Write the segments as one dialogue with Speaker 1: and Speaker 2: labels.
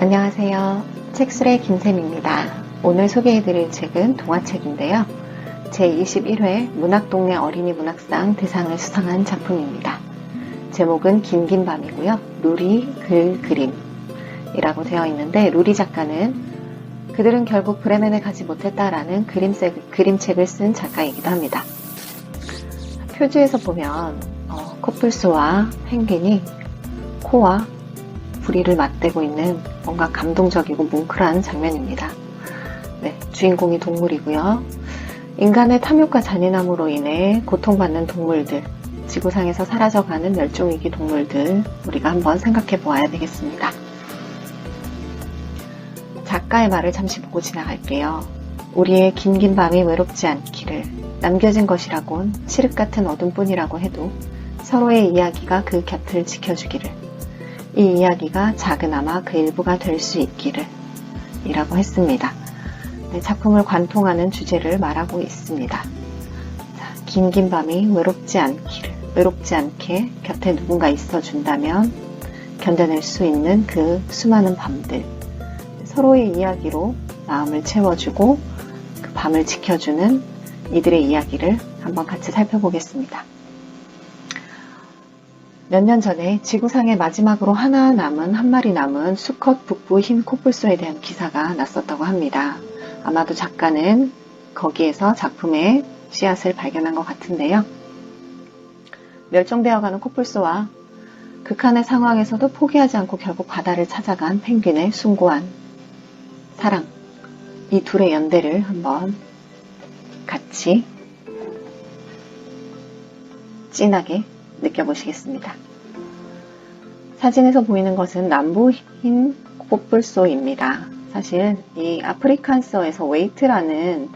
Speaker 1: 안녕하세요. 책술의 김쌤입니다. 오늘 소개해드릴 책은 동화책인데요. 제21회 문학동네 어린이 문학상 대상을 수상한 작품입니다. 제목은 긴긴 밤이고요. 루리 글 그림이라고 되어 있는데 루리 작가는 그들은 결국 브레멘에 가지 못했다라는 그림책을 쓴 작가이기도 합니다. 표지에서 보면 코뿔소와 펭귄이 코와 부리를 맞대고 있는 뭔가 감동적이고 뭉클한 장면입니다. 네, 주인공이 동물이고요. 인간의 탐욕과 잔인함으로 인해 고통받는 동물들, 지구상에서 사라져가는 멸종위기 동물들 우리가 한번 생각해 보아야 되겠습니다. 작가의 말을 잠시 보고 지나갈게요. 우리의 긴긴 밤이 외롭지 않기를, 남겨진 것이라곤 칠흑 같은 어둠뿐이라고 해도 서로의 이야기가 그 곁을 지켜주기를, 이 이야기가 작으나마 그 일부가 될 수 있기를 이라고 했습니다. 네, 작품을 관통하는 주제를 말하고 있습니다. 자, 긴긴 밤이 외롭지 않게 곁에 누군가 있어준다면 견뎌낼 수 있는 그 수많은 밤들, 서로의 이야기로 마음을 채워주고 그 밤을 지켜주는 이들의 이야기를 한번 같이 살펴보겠습니다. 몇 년 전에 지구상에 마지막으로 한 마리 남은 수컷 북부 흰 코뿔소에 대한 기사가 났었다고 합니다. 아마도 작가는 거기에서 작품의 씨앗을 발견한 것 같은데요. 멸종되어가는 코뿔소와 극한의 상황에서도 포기하지 않고 결국 바다를 찾아간 펭귄의 숭고한 사랑, 이 둘의 연대를 한번 같이 진하게 느껴보시겠습니다. 사진에서 보이는 것은 남부 흰 코뿔소입니다. 사실 이 아프리칸서에서 웨이트라는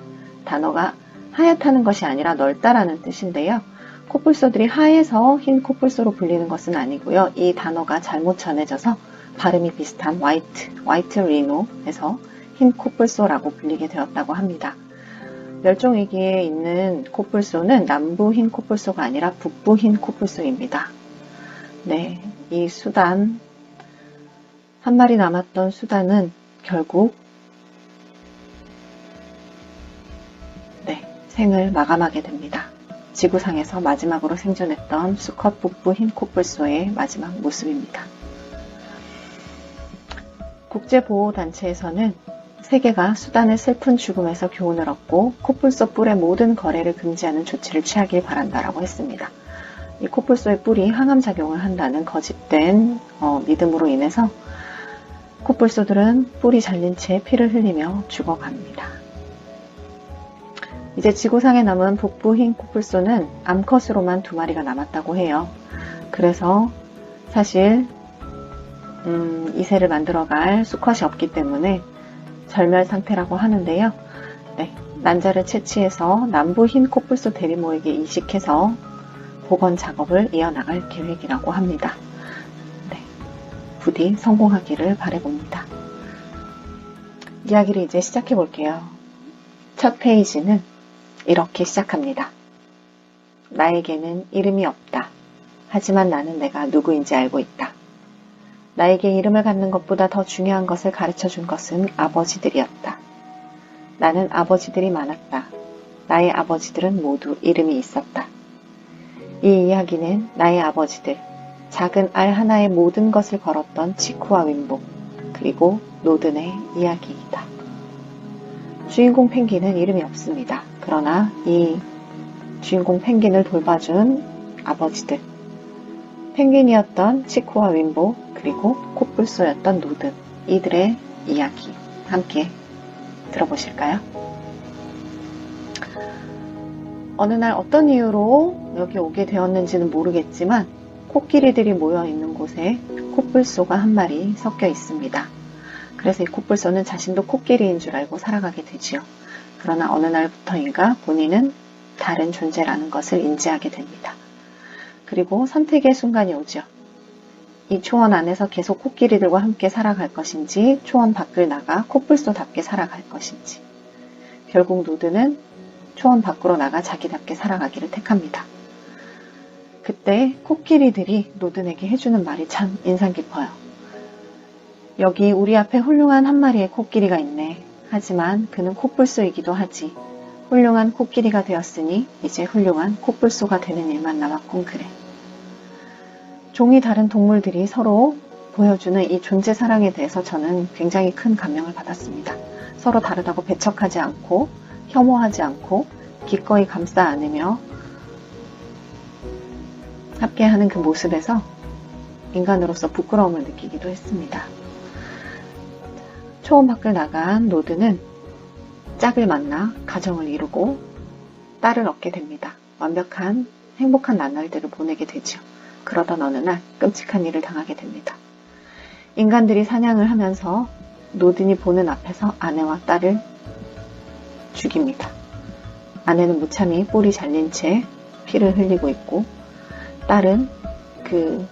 Speaker 1: 단어가 하얗다는 것이 아니라 넓다라는 뜻인데요. 코뿔소들이 하얘서 흰 코뿔소로 불리는 것은 아니고요. 이 단어가 잘못 전해져서 발음이 비슷한 화이트 리노에서 흰 코뿔소라고 불리게 되었다고 합니다. 멸종위기에 있는 코뿔소는 남부 흰 코뿔소가 아니라 북부 흰 코뿔소입니다. 네, 이 수단, 한 마리 남았던 수단은 결국 생을 마감하게 됩니다. 지구상에서 마지막으로 생존했던 수컷 북부 흰 코뿔소의 마지막 모습입니다. 국제보호단체에서는 세계가 수단의 슬픈 죽음에서 교훈을 얻고 코뿔소 뿔의 모든 거래를 금지하는 조치를 취하길 바란다라고 했습니다. 이 코뿔소의 뿔이 항암작용을 한다는 거짓된 믿음으로 인해서 코뿔소들은 뿔이 잘린 채 피를 흘리며 죽어갑니다. 이제 지구상에 남은 북부 흰 코뿔소는 암컷으로만 2마리가 남았다고 해요. 그래서 사실 이세를 만들어갈 수컷이 없기 때문에 절멸 상태라고 하는데요. 네, 난자를 채취해서 남부 흰 코뿔소 대리모에게 이식해서 복원 작업을 이어나갈 계획이라고 합니다. 네, 부디 성공하기를 바라봅니다. 이야기를 이제 시작해 볼게요. 첫 페이지는 이렇게 시작합니다. 나에게는 이름이 없다. 하지만 나는 내가 누구인지 알고 있다. 나에게 이름을 갖는 것보다 더 중요한 것을 가르쳐 준 것은 아버지들이었다. 나는 아버지들이 많았다. 나의 아버지들은 모두 이름이 있었다. 이 이야기는 나의 아버지들, 작은 알 하나에 모든 것을 걸었던 치쿠와 윈보, 그리고 노든의 이야기이다. 주인공 펭귄은 이름이 없습니다. 그러나 이 주인공 펭귄을 돌봐준 아버지들, 펭귄이었던 치쿠와 윈보, 그리고 코뿔소였던 노든, 이들의 이야기 함께 들어보실까요? 어느 날 어떤 이유로 여기 오게 되었는지는 모르겠지만 코끼리들이 모여있는 곳에 코뿔소가 한 마리 섞여 있습니다. 그래서 이 코뿔소는 자신도 코끼리인 줄 알고 살아가게 되지요. 그러나 어느 날부터인가 본인은 다른 존재라는 것을 인지하게 됩니다. 그리고 선택의 순간이 오죠. 이 초원 안에서 계속 코끼리들과 함께 살아갈 것인지 초원 밖을 나가 코뿔소답게 살아갈 것인지. 결국 노드는 초원 밖으로 나가 자기답게 살아가기를 택합니다. 그때 코끼리들이 노든에게 해주는 말이 참 인상 깊어요. 여기 우리 앞에 훌륭한 한 마리의 코끼리가 있네. 하지만 그는 코뿔소이기도 하지. 훌륭한 코끼리가 되었으니 이제 훌륭한 코뿔소가 되는 일만 남았군 그래. 종이 다른 동물들이 서로 보여주는 이 존재 사랑에 대해서 저는 굉장히 큰 감명을 받았습니다. 서로 다르다고 배척하지 않고 혐오하지 않고 기꺼이 감싸 안으며 함께하는 그 모습에서 인간으로서 부끄러움을 느끼기도 했습니다. 초원 밖을 나간 노드는 짝을 만나 가정을 이루고 딸을 얻게 됩니다. 완벽한 행복한 나날들을 보내게 되죠. 그러던 어느 날 끔찍한 일을 당하게 됩니다. 인간들이 사냥을 하면서 노든이 보는 앞에서 아내와 딸을 죽입니다. 아내는 무참히 뿔이 잘린 채 피를 흘리고 있고 딸은 그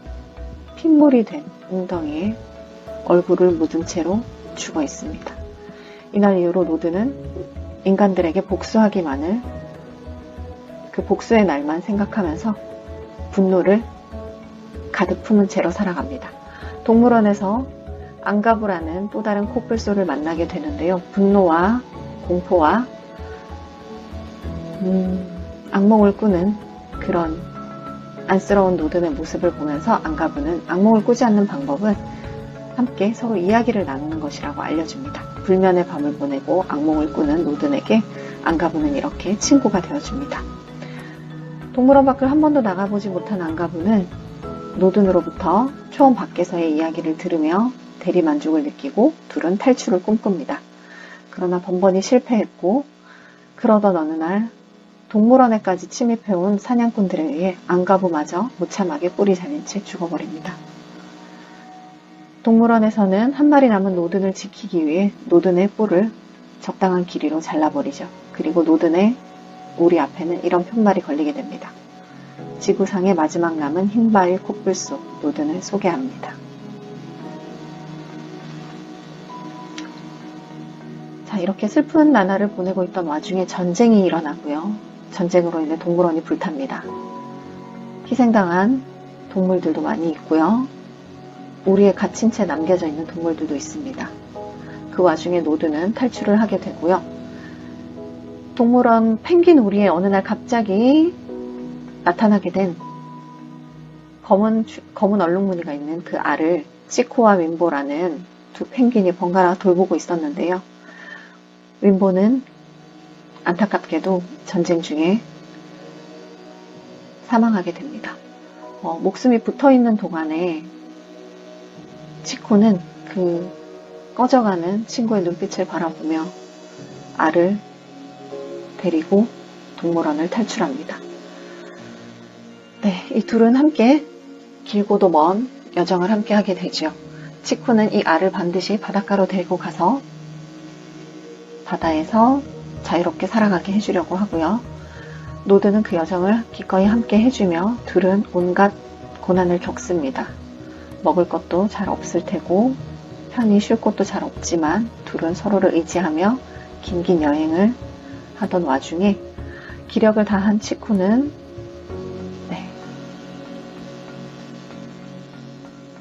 Speaker 1: 핏물이 된 웅덩이에 얼굴을 묻은 채로 죽어 있습니다. 이날 이후로 노드는 인간들에게 복수하기만을 그 복수의 날만 생각하면서 분노를 가득 품은 채로 살아갑니다. 동물원에서 앙가부라는 또 다른 코뿔소를 만나게 되는데요. 분노와 공포와 악몽을 꾸는 그런 안쓰러운 노든의 모습을 보면서 앙가부는 악몽을 꾸지 않는 방법은 함께 서로 이야기를 나누는 것이라고 알려줍니다. 불면의 밤을 보내고 악몽을 꾸는 노든에게 앙가부는 이렇게 친구가 되어줍니다. 동물원 밖을 한 번도 나가보지 못한 앙가부는 노든으로부터 초원 밖에서의 이야기를 들으며 대리만족을 느끼고 둘은 탈출을 꿈꿉니다. 그러나 번번이 실패했고 그러던 어느 날 동물원에까지 침입해온 사냥꾼들에 의해 앙가부마저 무참하게 뿔이 잘린 채 죽어버립니다. 동물원에서는 한 마리 남은 노든을 지키기 위해 노든의 뿔을 적당한 길이로 잘라버리죠. 그리고 노든의 우리 앞에는 이런 편말이 걸리게 됩니다. 지구상의 마지막 남은 흰바위 코뿔소 노든을 소개합니다. 자, 이렇게 슬픈 나날을 보내고 있던 와중에 전쟁이 일어나고요. 전쟁으로 인해 동물원이 불탑니다. 희생당한 동물들도 많이 있고요. 우리에 갇힌 채 남겨져 있는 동물들도 있습니다. 그 와중에 노드는 탈출을 하게 되고요. 동물원 펭귄 우리에 어느 날 갑자기 나타나게 된 검은 얼룩무늬가 있는 그 알을 치코와 윈보라는 두 펭귄이 번갈아 돌보고 있었는데요. 윈보는 안타깝게도 전쟁 중에 사망하게 됩니다. 목숨이 붙어있는 동안에 치코는 그 꺼져가는 친구의 눈빛을 바라보며 알을 데리고 동물원을 탈출합니다. 네, 이 둘은 함께 길고도 먼 여정을 함께 하게 되죠. 치코는 이 알을 반드시 바닷가로 데리고 가서 바다에서 자유롭게 살아가게 해주려고 하고요. 노드는 그 여정을 기꺼이 함께 해주며 둘은 온갖 고난을 겪습니다. 먹을 것도 잘 없을 테고 편히 쉴 곳도 잘 없지만 둘은 서로를 의지하며 긴 여행을 하던 와중에 기력을 다한 치코는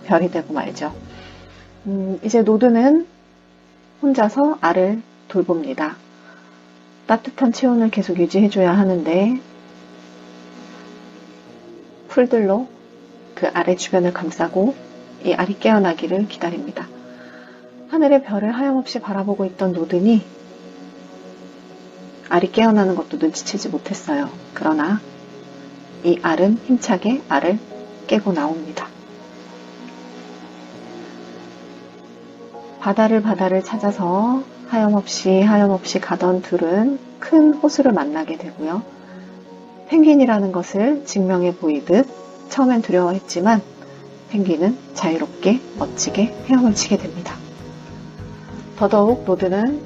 Speaker 1: 별이 되고 말죠. 이제 노드는 혼자서 알을 돌봅니다. 따뜻한 체온을 계속 유지해줘야 하는데 풀들로 그 알의 주변을 감싸고 이 알이 깨어나기를 기다립니다. 하늘의 별을 하염없이 바라보고 있던 노든이 알이 깨어나는 것도 눈치채지 못했어요. 그러나 이 알은 힘차게 알을 깨고 나옵니다. 바다를 찾아서 하염없이 가던 둘은 큰 호수를 만나게 되고요. 펭귄이라는 것을 증명해 보이듯 처음엔 두려워했지만 펭귄은 자유롭게 멋지게 헤엄을 치게 됩니다. 더더욱 노드는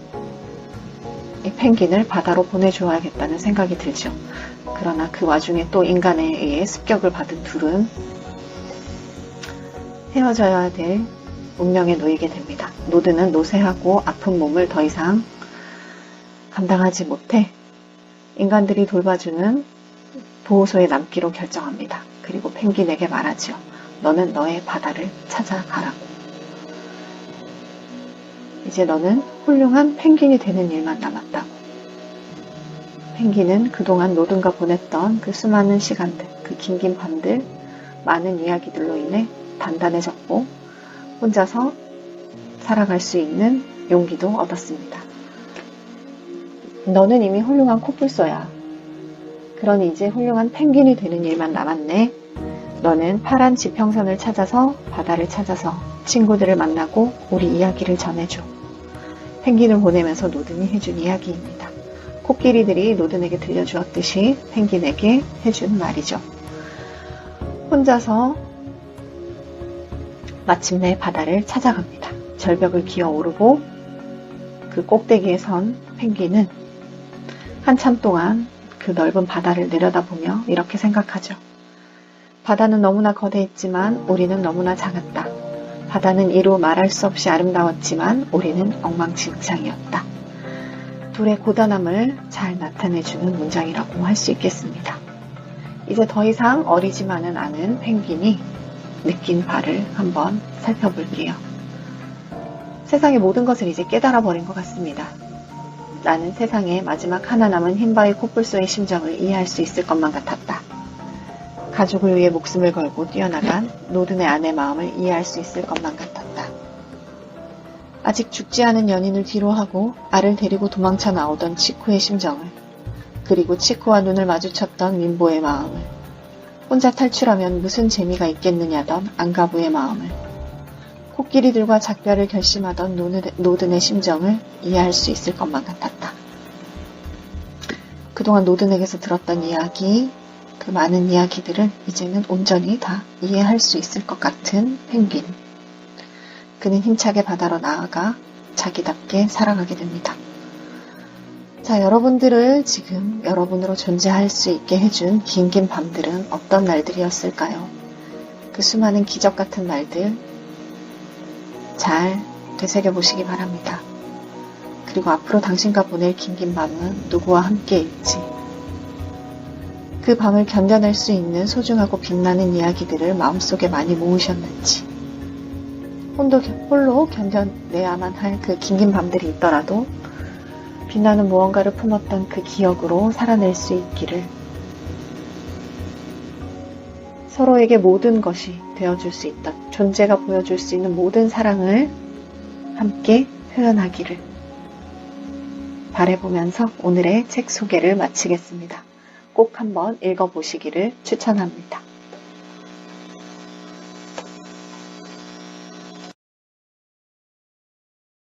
Speaker 1: 이 펭귄을 바다로 보내줘야겠다는 생각이 들죠. 그러나 그 와중에 또 인간에 의해 습격을 받은 둘은 헤어져야 될 운명에 놓이게 됩니다. 노드는 노쇠하고 아픈 몸을 더 이상 감당하지 못해 인간들이 돌봐주는 보호소에 남기로 결정합니다. 그리고 펭귄에게 말하죠. 너는 너의 바다를 찾아가라고. 이제 너는 훌륭한 펭귄이 되는 일만 남았다고. 펭귄은 그동안 노든과 보냈던 그 수많은 시간들, 그 긴긴 밤들, 많은 이야기들로 인해 단단해졌고 혼자서 살아갈 수 있는 용기도 얻었습니다. 너는 이미 훌륭한 코뿔소야. 그러니 이제 훌륭한 펭귄이 되는 일만 남았네. 너는 파란 지평선을 찾아서 바다를 찾아서 친구들을 만나고 우리 이야기를 전해줘. 펭귄을 보내면서 노든이 해준 이야기입니다. 코끼리들이 노든에게 들려주었듯이 펭귄에게 해준 말이죠. 혼자서 마침내 바다를 찾아갑니다. 절벽을 기어오르고 그 꼭대기에 선 펭귄은 한참 동안 그 넓은 바다를 내려다보며 이렇게 생각하죠. 바다는 너무나 거대했지만 우리는 너무나 작았다. 바다는 이루 말할 수 없이 아름다웠지만 우리는 엉망진창이었다. 둘의 고단함을 잘 나타내주는 문장이라고 할 수 있겠습니다. 이제 더 이상 어리지만은 않은 펭귄이 느낀 바를 한번 살펴볼게요. 세상의 모든 것을 이제 깨달아 버린 것 같습니다. 나는 세상에 마지막 하나 남은 흰바위 코뿔소의 심정을 이해할 수 있을 것만 같았다. 가족을 위해 목숨을 걸고 뛰어나간 노든의 아내 마음을 이해할 수 있을 것만 같았다. 아직 죽지 않은 연인을 뒤로하고 알을 데리고 도망쳐 나오던 치쿠의 심정을, 그리고 치쿠와 눈을 마주쳤던 민보의 마음을, 혼자 탈출하면 무슨 재미가 있겠느냐던 안가부의 마음을, 코끼리들과 작별을 결심하던 노든의 심정을 이해할 수 있을 것만 같았다. 그동안 노든에게서 들었던 이야기, 그 많은 이야기들을 이제는 온전히 다 이해할 수 있을 것 같은 펭귄. 그는 힘차게 바다로 나아가 자기답게 살아가게 됩니다. 자, 여러분들을 지금 여러분으로 존재할 수 있게 해준 긴긴 밤들은 어떤 날들이었을까요? 그 수많은 기적 같은 날들 잘 되새겨보시기 바랍니다. 그리고 앞으로 당신과 보낼 긴긴 밤은 누구와 함께일지, 그 밤을 견뎌낼 수 있는 소중하고 빛나는 이야기들을 마음속에 많이 모으셨는지, 홀로 견뎌내야만 할 그 긴긴 밤들이 있더라도 빛나는 무언가를 품었던 그 기억으로 살아낼 수 있기를, 서로에게 모든 것이 되어줄 수 있던, 존재가 보여줄 수 있는 모든 사랑을 함께 표현하기를 바라보면서 오늘의 책 소개를 마치겠습니다. 꼭 한번 읽어보시기를 추천합니다.